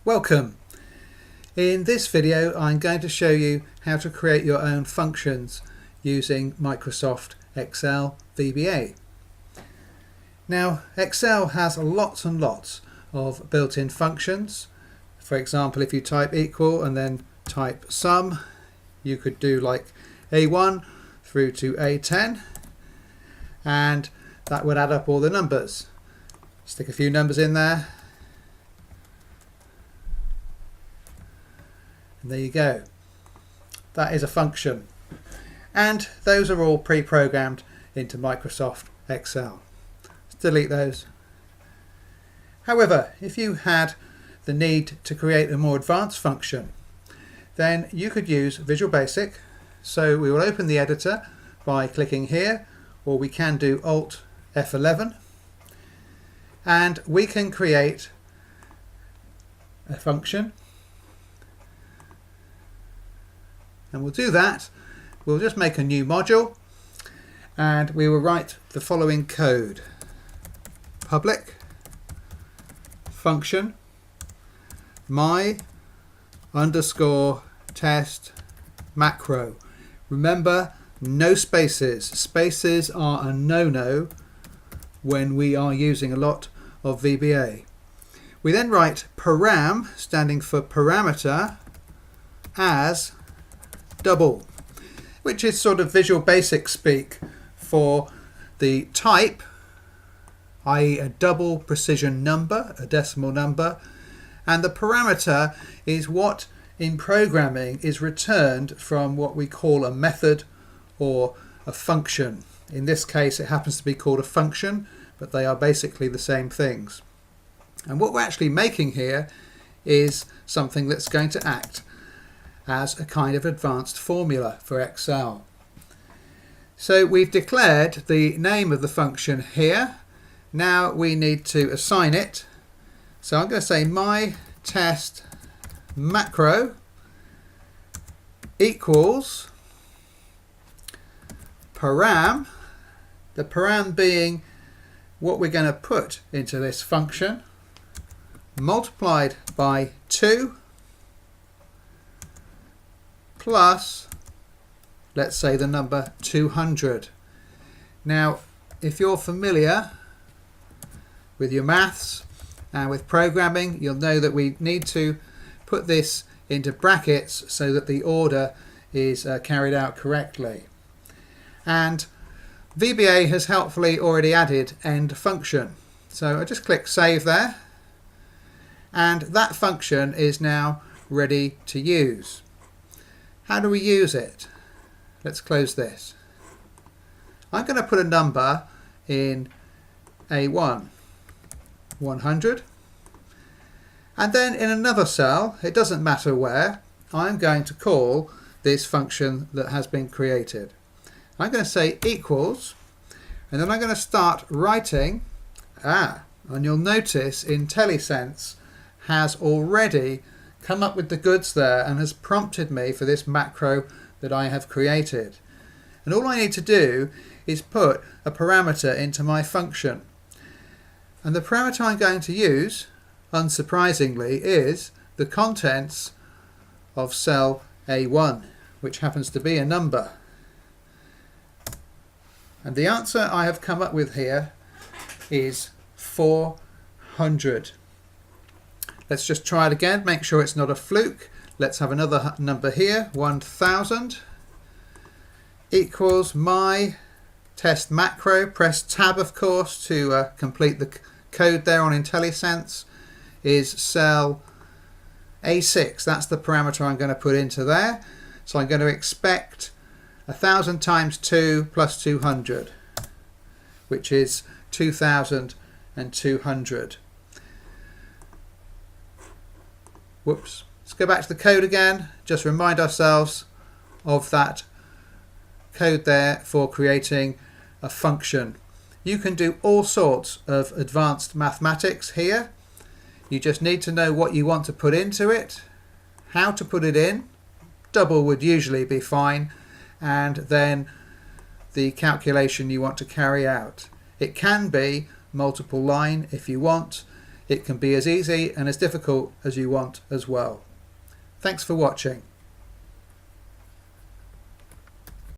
Welcome! In this video I'm going to show you how to create your own functions using Microsoft Excel VBA. Now Excel has lots and lots of built-in functions. For example, if you type equal and then type sum, you could do like A1 through to A10 and that would add up all the numbers. Stick a few numbers in there. And there you go. That is a function. And those are all pre-programmed into Microsoft Excel. Let's delete those. However, if you had the need to create a more advanced function, then you could use Visual Basic. So we will open the editor by clicking here, or we can do Alt F11, and we can create a function. And we'll do that. We'll just make a new module and we will write the following code. Public function my underscore test macro. Remember, no spaces. Spaces are a no-no when we are using a lot of VBA. We then write param, standing for parameter, as double, which is sort of Visual Basic speak for the type, i.e. a double precision number, a decimal number, and the parameter is what in programming is returned from what we call a method or a function. In this case it happens to be called a function, but they are basically the same things. And what we're actually making here is something that's going to act as a kind of advanced formula for Excel. So we've declared the name of the function here. Now we need to assign it. So I'm going to say my test macro equals param, the param being what we're going to put into this function, multiplied by 2 plus, let's say, the number 200. Now, if you're familiar with your maths and with programming, you'll know that we need to put this into brackets so that the order is carried out correctly. And VBA has helpfully already added end function. So I just click save there, and that function is now ready to use. How do we use it? Let's close this. I'm going to put a number in A1, 100, and then in another cell, it doesn't matter where, I'm going to call this function that has been created. I'm going to say equals, and then I'm going to start writing, and you'll notice IntelliSense has already come up with the goods there and has prompted me for this macro that I have created. And all I need to do is put a parameter into my function. And the parameter I'm going to use, unsurprisingly, is the contents of cell A1, which happens to be a number. And the answer I have come up with here is 400. Let's just try it again, make sure it's not a fluke. Let's have another number here, 1000 equals my test macro. Press tab, of course, to complete the code there on IntelliSense, is cell A6. That's the parameter I'm going to put into there. So I'm going to expect 1000 times 2 plus 200, which is 2200. Whoops. Let's go back to the code again. Just remind ourselves of that code there for creating a function. You can do all sorts of advanced mathematics here. You just need to know what you want to put into it, how to put it in. Double would usually be fine, and then the calculation you want to carry out. It can be multiple line if you want. It can be as easy and as difficult as you want as well. Thanks for watching.